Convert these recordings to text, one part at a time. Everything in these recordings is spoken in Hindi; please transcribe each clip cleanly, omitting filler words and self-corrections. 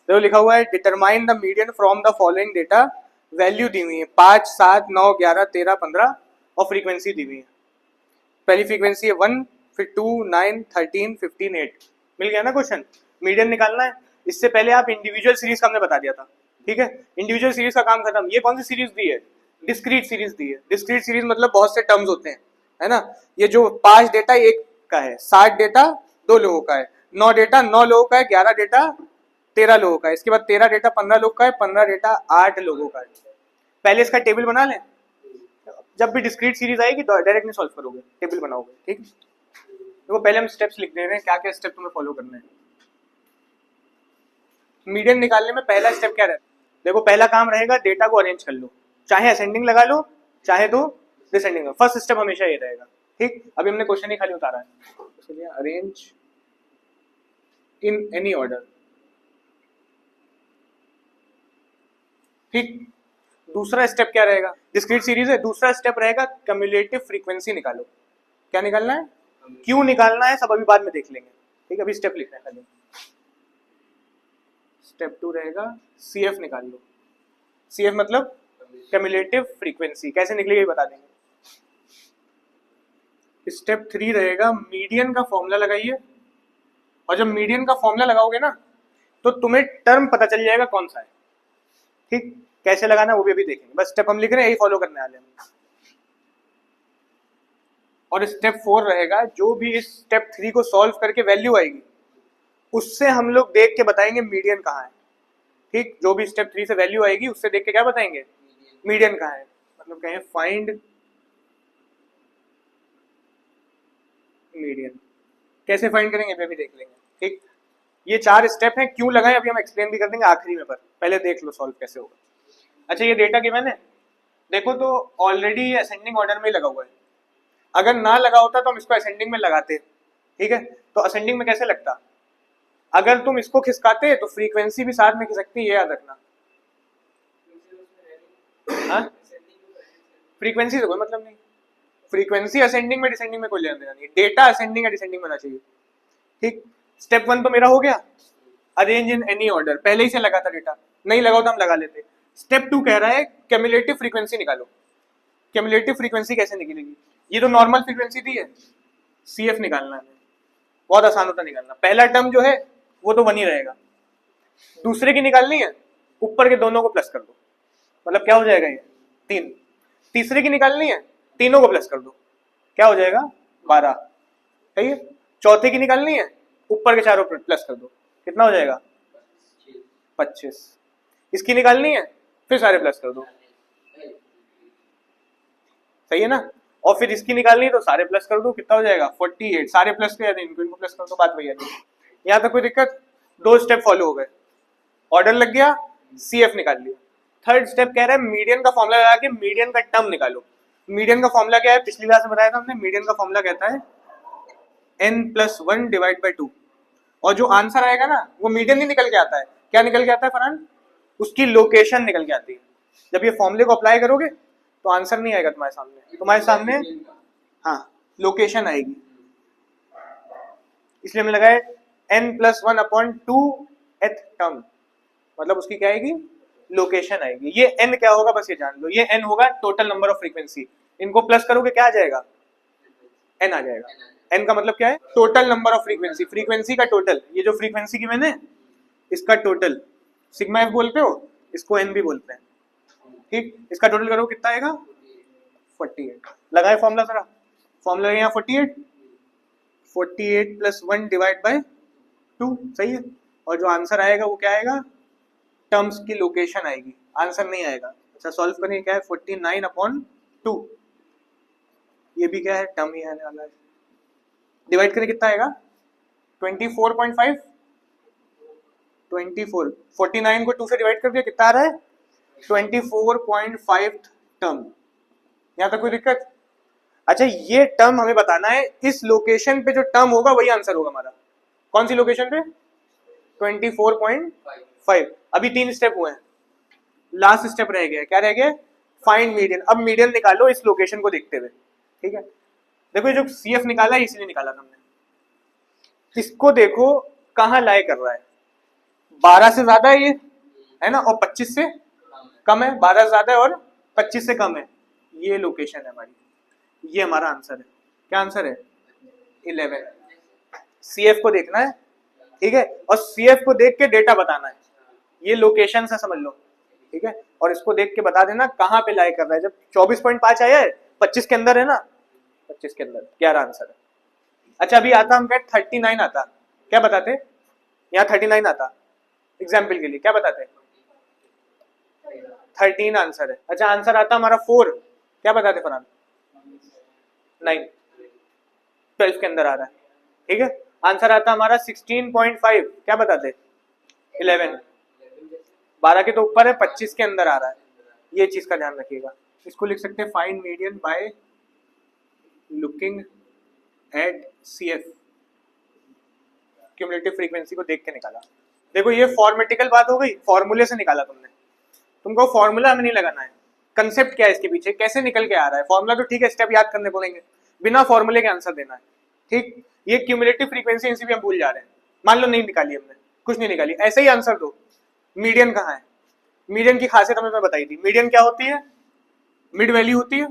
देखो लिखा हुआ है determine the median from the following data, value दी हुई है 5, 7, 9, 11, 13, 15 और फ्रीक्वेंसी दी हुई है। पहली फ्रीक्वेंसी है 1, फिर 2, 9, 13, 15, 8। मिल गया ना क्वेश्चन। मीडियन निकालना है। इससे पहले आप इंडिविजुअल सीरीज का हमने बता दिया था, ठीक है। इंडिविजुअल सीरीज का काम खत्म। ये कौन सी सीरीज दी है? डिस्क्रीट सीरीज दी है। डिस्क्रीट सीरीज मतलब बहुत से टर्म्स होते हैं, है ना। ये जो 5 डेटा एक का है, 7 डेटा 2 लोगों का है, 9 डेटा 9 लोगों का है, 11 डेटा 13 लोगों का है, इसके बाद 13 डेटा 15 लोगों का है, 15 डेटा 8 लोगों का है। पहले इसका टेबल बना लें, जब भी डिस्क्रीट सीरीज आएगी तो डायरेक्ट नहीं सॉल्व करोगे, टेबल बनाओगे, ठीक। देखो पहले हम स्टेप्स लिख दे रहे हैं, क्या क्या स्टेप तुम्हें फॉलो करने हैं। मीडियन निकालने में पहला स्टेप क्या रहता है? देखो पहला काम रहेगा डेटा को अरेंज कर लो, चाहे असेंडिंग लगा लो चाहे तो डिसेंडिंग। फर्स्ट स्टेप हमेशा ये रहेगा, ठीक। अभी हमने क्वेश्चन ही खाली उतारा है, इसलिए अरेंज इन एनी ऑर्डर, ठीक। दूसरा स्टेप क्या रहेगा? डिस्क्रीट सीरीज है, दूसरा स्टेप रहेगा कम्युलेटिव फ्रीक्वेंसी निकालो। क्या निकालना है? क्यों निकालना है सब अभी बाद में देख लेंगे, ठीक। अभी स्टेप लिखना है खाली। स्टेप 2 रहेगा सीएफ निकाल लो। सीएफ मतलब कम्युलेटिव फ्रीक्वेंसी, कैसे निकलेगी बता देंगे। स्टेप 3 रहेगा मीडियन का फॉर्मूला लगाइए, और जब मीडियन का फॉर्मूला लगाओगे ना तो तुम्हें टर्म पता चल जाएगा कौन सा है, ठीक। कैसे लगाना वो भी अभी देखेंगे, बस स्टेप हम लिख रहे हैं, यही फॉलो करने वाले हैं। और स्टेप 4 रहेगा, जो भी इस स्टेप 3 को सॉल्व करके वैल्यू आएगी उससे हम लोग देख के बताएंगे मीडियन कहाँ है, ठीक। जो भी स्टेप 3 से वैल्यू आएगी उससे देख के क्या बताएंगे? मीडियन कहाँ है। मतलब कहें फाइंड मीडियन, कैसे फाइंड करेंगे अभी देख लेंगे, ठीक। ये 4 स्टेप हैं, क्यों लगाएं अभी हम एक्सप्लेन भी कर देंगे आखिरी में, पर पहले देख लो सॉल्व कैसे होगा। अच्छा ये डेटा गिवन है, देखो तो ऑलरेडी असेंडिंग ऑर्डर में लगा हुआ है। अगर ना लगा होता तो हम इसको असेंडिंग में लगाते, ठीक है। तो असेंडिंग में कैसे लगता? अगर तुम इसको खिसकाते तो फ्रीक्वेंसी भी साथ में खिसकती, ये याद रखना। हाँ, फ्रीक्वेंसी से कोई मतलब नहीं। फ्रीक्वेंसी असेंडिंग में डिसेंडिंग में कोई लेना देना नहीं, डेटा असेंडिंग या डिसेंडिंग में होना चाहिए, ठीक। स्टेप 1 तो मेरा हो गया, अरेंज इन एनी ऑर्डर, पहले ही से लगा था डेटा, नहीं लगाओ तो हम लगा लेते। स्टेप 2 कह रहा है क्यूमुलेटिव फ्रीक्वेंसी निकालो। क्यूमुलेटिव फ्रीक्वेंसी कैसे निकलेगी? ये तो नॉर्मल फ्रीक्वेंसी दी है, सीएफ निकालना है। बहुत आसान होता निकालना। पहला टर्म जो है वो तो 1 ही रहेगा, दूसरे की निकालनी है, ऊपर के दोनों को प्लस कर दो, मतलब क्या हो जाएगा ये 3। तीसरे की निकालनी है, तीनों को प्लस कर दो, क्या हो जाएगा 12, सही है। चौथे की निकालनी है, ऊपर के चारों प्लस कर दो, कितना हो जाएगा 25। इसकी निकालनी है, फिर सारे प्लस कर दो, सही है ना। और फिर इसकी निकालनी है तो सारे प्लस कर दो, कितना हो जाएगा 48। सारे प्लस कर इनको इनको प्लस कर दो, बात वही आ जाएगी। यहाँ तक कोई दिक्कत? 2 स्टेप फॉलो हो गए, ऑर्डर लग गया, सीएफ निकाल लिया। थर्ड स्टेप कह रहा है मीडियन का फॉर्मूला लगा के मीडियन का टर्म निकालो। मीडियन का फॉर्मूला क्या है? पिछली क्लास में बताया था हमने। मीडियन का फॉर्मूला कहता है n+1 डिवाइड बाई 2, और जो आंसर आएगा ना वो मीडियन ही निकल के आता है। क्या निकल के आता है फरहान? उसकी लोकेशन निकल के आती है। जब ये फॉर्मूले को अप्लाई करोगे तो आंसर नहीं आएगा तुम्हारे सामने, तुम्हारे सामने हाँ लोकेशन आएगी। इसलिए हमने लगाया n+1/2 एथ टर्म, मतलब उसकी क्या आएगी? लोकेशन आएगी। ये n क्या होगा बस ये जान लो, ये n होगा टोटल नंबर ऑफ फ्रीक्वेंसी। इनको प्लस करोगे क्या आ जाएगा? n आ जाएगा। n का मतलब क्या है? Total number of frequency, frequency का टोटल। ये जो फ्रीक्वेंसी की मैंने इसका टोटल सिग्मा f बोलते हो, इसको n भी बोलते हैं, ठीक। इसका टोटल करो कितना आएगा? 48। लगाए फॉर्मूला जरा, फॉर्मूला यहाँ 48 प्लस 1 डिवाइड बाय 2, सही है। और जो आंसर आएगा वो क्या आएगा? टर्म्स की लोकेशन आएगी, आंसर नहीं आएगा। अच्छा सॉल्व करेंगे, क्या है 49/2, ये भी क्या है? टर्म ही आने वाला है। डिवाइड करें कितना आएगा? 24.5। 24, 49 को 2 से डिवाइड कर दिया, कितना आ रहा है? 24.5 टर्म। यहाँ तक कोई दिक्कत? अच्छा ये टर्म हमें बताना है, इस लोकेशन पे जो टर्म होगा वही आंसर होगा हमारा। कौन सी लोकेशन पे? 24.5। अभी 3 स्टेप हुए हैं, लास्ट स्टेप रह गया। क्या रह गया? Find median. अब मीडियन निकालो इस लोकेशन को देखते हुए, ठीक है। देखो जो सीएफ निकाला है इसलिए निकाला हमने, इसको देखो कहाँ लाई कर रहा है। 12 से ज्यादा है ना, और 25 से कम है, 12 से ज्यादा है और 25 से कम है, ये लोकेशन है हमारी, ये हमारा आंसर है। क्या आंसर है? 11। CF को देखना है, ठीक है, और CF को देख के डेटा बताना है, ये लोकेशन से समझ लो, ठीक है, और इसको देख के बता देना कहाँ पे लाई कर रहा है। जब 24.5 आया है, 25 के अंदर है ना, 25 के अंदर, 11 आंसर है। अच्छा अभी आता हम क्या 39 आता, क्या बताते? यहाँ 39 आता एग्जाम्पल के लिए, क्या बताते? 13 आंसर है। अच्छा आंसर आता हमारा 4, क्या बताते फरहान? 9, 12 के अंदर आ रहा है, ठीक है। आंसर आता हमारा 16.5, क्या बताते? 11, 12 के तो ऊपर है, 25 के अंदर आ रहा है, ये चीज का ध्यान रखिएगा। इसको लिख सकते हैं find median by looking at CF, cumulative frequency को देख के निकाला। देखो ये फॉर्मेटिकल बात हो गई, फॉर्मूले से निकाला तुमने, तुमको फॉर्मूला हमें नहीं लगाना है, कंसेप्ट क्या है इसके पीछे, कैसे निकल के आ रहा है। फॉर्मूला तो ठीक है, स्टेप याद करने बोलेंगे, बिना फॉर्मूले के आंसर देना है, ठीक। ये क्यूमुलेटिव फ्रीक्वेंसी इसी भी हम भूल जा रहे हैं, मान लो नहीं निकाली हमने, कुछ नहीं निकाली, ऐसे ही आंसर दो। मीडियन कहाँ है? मीडियन की खासियत हमें मैं बताई थी, मीडियन क्या होती है? मिड वैल्यू होती है,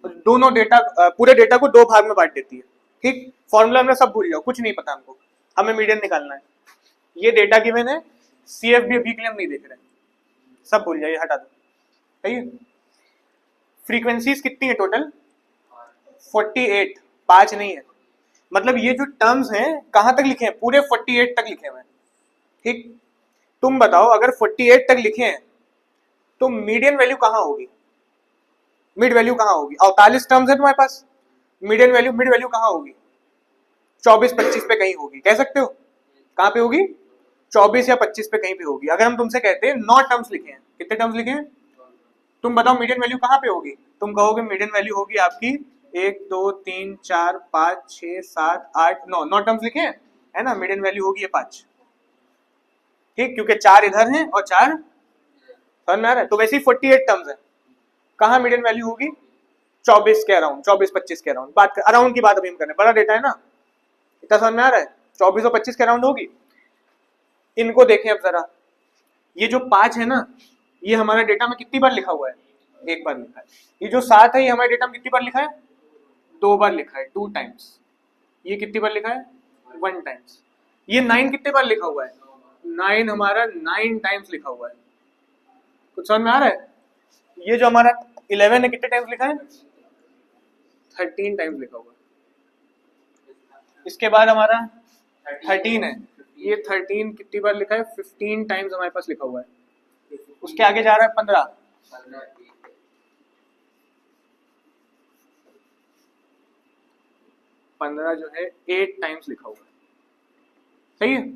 दोनों डेटा, पूरे डेटा को दो भाग में बांट देती है, ठीक। फॉर्मूला हमने सब भूल जाओ, कुछ नहीं पता हमको, हमें मीडियन निकालना है। ये डेटा गिवन है, CF भी अभी के लिए हम नहीं देख रहे हैं, सब भूल जाइए, हटा दो, सही है। फ्रीक्वेंसीज कितनी है टोटल? 48, 5 नहीं है, मतलब ये जो टर्म्स हैं कहां तक लिखे हैं? पूरे 48 तक लिखे हुए हैं, ठीक। तुम बताओ अगर 48 तक लिखे हैं तो मीडियन वैल्यू कहां होगी? मिड वैल्यू कहां होगी? 48 टर्म्स है तुम्हारे पास, मीडियन वैल्यू, मिड वैल्यू कहां होगी? 24-25 पे कहीं होगी, कह सकते हो कहां पे होगी? 24 या 25 पे कहीं पे होगी। अगर हम तुमसे कहते हैं 9 टर्म्स लिखे हैं, कितने टर्म्स लिखे हैं? तुम बताओ मीडियन वैल्यू कहां पे होगी? तुम कहोगे मीडियन वैल्यू होगी आपकी 1 2 3 4 5 6 7 8 9, 9 टर्म्स लिखे हैं, है ना, मीडियन वैल्यू होगी ये 5, ठीक, क्योंकि 4 इधर हैं और 4 समझ में आ रहा है। तो वैसे ही 48 टर्म्स है, कहां मीडियन वैल्यू होगी? 24 के अराउंड, 24-25 के अराउंड, बात अराउंड की बात अभी हम कर रहे हैं, बड़ा डेटा है ना, इतना समझ में आ रहा है, 24 और 25 के अराउंड होगी। इनको देखें अब जरा, ये जो 5 है ना, ये हमारा डेटा में कितनी बार लिखा हुआ है? एक बार लिखा है। ये जो 7 है, ये हमारे डेटा में कितनी बार लिखा है? 2 बार लिखा है, 2 टाइम्स। ये कितनी बार लिखा है? 1 टाइम्स। ये 9 कितने बार लिखा हुआ है? 9 हमारा 9 टाइम्स लिखा हुआ है, कुछ समझ में आ रहा है। ये जो हमारा 11 है, कितने टाइम्स लिखा है? 13 टाइम्स लिखा हुआ है। इसके बाद हमारा 13 है, ये 13 कितनी बार लिखा है? 15 टाइम्स हमारे पास लिखा हुआ है। उसके आगे जा रहा है 15, 15 जो है 8 टाइम्स लिखा हुआ है, सही है।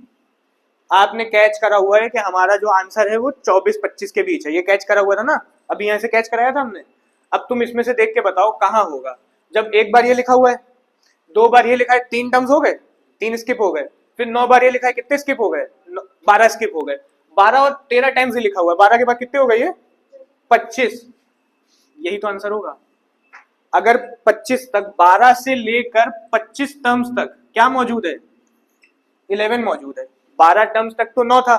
आपने कैच करा हुआ है कि हमारा जो आंसर है वो 24-25 के बीच है, ये कैच करा हुआ था ना, अभी यहाँ से कैच कराया था हमने। अब तुम इसमें से देख के बताओ कहाँ होगा। जब एक बार ये लिखा हुआ है, 2 बार ये लिखा है, 3 टर्म्स हो गए, 3 स्किप हो गए, फिर 9 बार ये लिखा है, कितने स्किप हो गए? 12 स्किप हो गए, 12 और 13 टाइम्स ही लिखा हुआ है, 12 के बाद कितने हो गए? ये 25, यही तो आंसर होगा। अगर 25 तक, 12 से लेकर 25 टर्म्स तक क्या मौजूद है? 11 मौजूद है। 12 टर्म्स तक तो 9 था,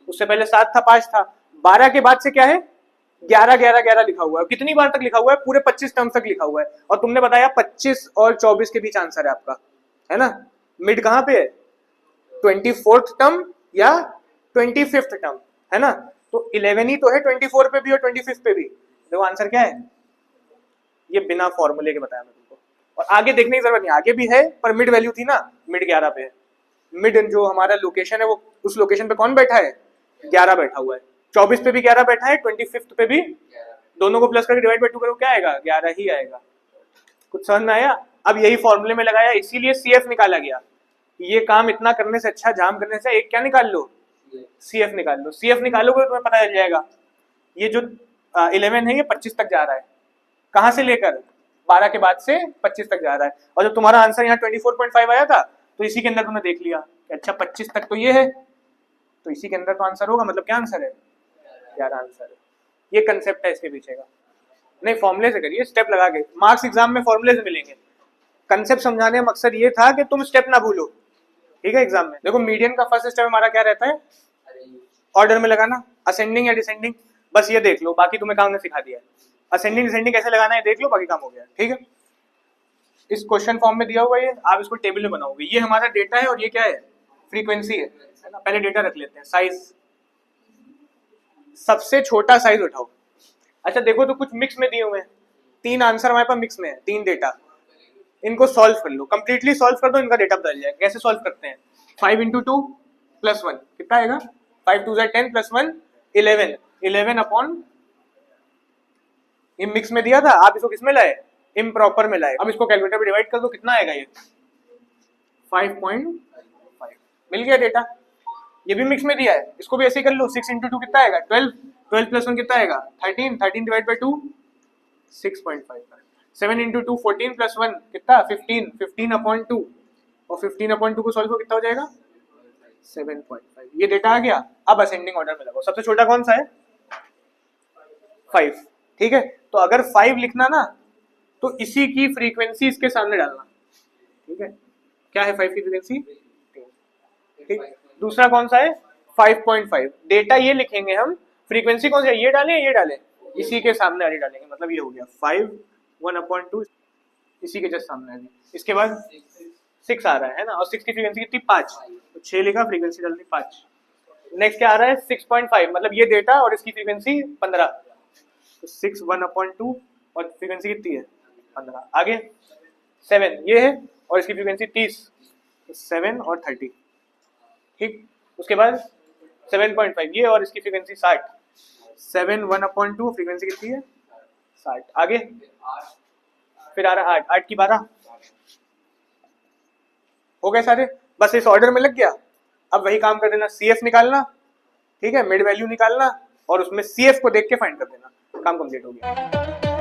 उससे पहले 7 था, 5 था, 12 के बाद से क्या है? 11 11 11 लिखा हुआ है। कितनी बार तक लिखा हुआ है? पूरे 25 टर्म्स तक लिखा हुआ है। और तुमने बताया 25 और 24 के बीच आंसर है आपका, है ना। मिड कहां पे है? 24th टर्म या 25th टर्म, है ना। तो 11 ही तो है 24 पे भी और 25 पे भी। देखो आंसर क्या है, ये बिना फॉर्मूले के बताया मैं तुमको, और आगे देखने की जरूरत नहीं, आगे भी है पर मिड वैल्यू थी ना, मिड 11 पे है। मिड जो हमारा लोकेशन है वो उस लोकेशन पे कौन बैठा है? 11 बैठा हुआ है। 24 पे भी 11 बैठा है, 25th पे भी, दोनों को प्लस करके डिवाइड बाय 2 करो, क्या आएगा? 11 ही आएगा। कुछ समझ में आया? अब यही फॉर्मूले में लगाया, इसीलिए CF निकाला गया। ये काम इतना करने से अच्छा, जाम करने से एक क्या निकाल लो? CF निकाल लो। CF निकालोगे तो तुम्हें पता चल जाएगा। ये जो 11 है ये 25 तक जा रहा है, कहां से लेकर? 12 के बाद से 25 तक जा रहा है। और जब तुम्हारा आंसर यहाँ 24.5 आया था तो इसी के अंदर तुमने देख लिया कि अच्छा 25 तक तो ये है, तो इसी के अंदर तो आंसर होगा, मतलब क्या आंसर है? 11 आंसर है। ये कंसेप्ट है इसके पीछे का। नहीं फॉर्मूले से करिए, स्टेप लगा के, मार्क्स एग्जाम में फॉर्मूले से मिलेंगे। कंसेप्ट समझाने का मकसद ये था कि तुम स्टेप ना भूलो, ठीक है एग्जाम में। देखो मीडियन का फर्स्ट स्टेप हमारा क्या रहता है, ऑर्डर में लगाना, असेंडिंग या डिसेंडिंग, बस ये देख लो, बाकी तुम्हें काम ने सिखा दिया है। असेंडिंग डिसेंडिंग कैसे लगाना है देख लो, बाकी काम हो गया। ठीक है, इस क्वेश्चन फॉर्म में दिया हुआ है, आप इसको टेबल में बनाओगे। ये हमारा डेटा है और ये क्या है, फ्रीक्वेंसी है ना। पहले डेटा रख लेते हैं, साइज, सबसे छोटा साइज उठाओ। अच्छा देखो तो कुछ मिक्स में दिए हुए हैं, 3 आंसर हमारे पास मिक्स में है, 3 डेटा, इनको सॉल्व कर लो, कंप्लीटली सॉल्व कर दो, इनका डेटा बदल जाएगा। कैसे सॉल्व करते हैं, 5 इंटू 2 प्लस 1 कितना आएगा, 5 2 10 प्लस 1 11, 11 अपॉन, ये मिक्स में दिया था, आप इसको किस में लाए, इम्प्रॉपर में लाए। अब इसको कैलकुलेटर पे डिवाइड कर दो, कितना आएगा ये 5.5, मिल गया डेटा। ये भी मिक्स में दिया है, इसको भी ऐसे ही कर लो, 6 इंटू 2 कितना आएगा 12, 12 प्लस 1 कितना आएगा 13, 13 डिवाइड बाई 2 6.5, 7 इंटू 2 14 प्लस 1 कितना 15, 15 अपॉन 2, और 15 अपॉन 2 को सॉल्व कितना हो जाएगा 7.5। ये डेटा आ गया। अब असेंडिंग ऑर्डर में लगाओ, सबसे छोटा कौन सा है 5। ठीक है, तो अगर 5 लिखना ना तो इसी की फ्रीक्वेंसी इसके सामने डालना। ठीक है, क्या है 5 की फ्रीक्वेंसी, ठीक। दूसरा कौन सा है 5.5, डेटा ये लिखेंगे हम, फ्रीक्वेंसी कौन सी है, ये डालें ये डालें, इसी के सामने वाली डालेंगे, मतलब ये हो गया 5 1/2, इसी के जस्ट सामने वाली। इसके बाद 6 आ रहा है ना, और 6 की फ्रीक्वेंसी कितनी 5, तो 6 लिखा, फ्रीक्वेंसी डाल दी 5। नेक्स्ट क्या आ रहा है 6.5, मतलब ये डेटा और इसकी फ्रीक्वेंसी 15, तो 6 1/2 और फ्रीक्वेंसी कितनी है 15। आगे 7 ये है और इसकी फ्रीक्वेंसी 30, तो 7 और 30। ठीक, उसके बाद 7.5 ये और इसकी फ्रीक्वेंसी 60, 7 1/2 फ्रीक्वेंसी कितनी है 60। आगे फिर आ रहा 8, 8 की 12, हो गए सारे, बस इस ऑर्डर में लग गया। अब वही काम कर देना, CF निकालना, ठीक है, मिड वैल्यू निकालना और उसमें CF को देख के फाइंड कर देना, काम कंप्लीट हो गया।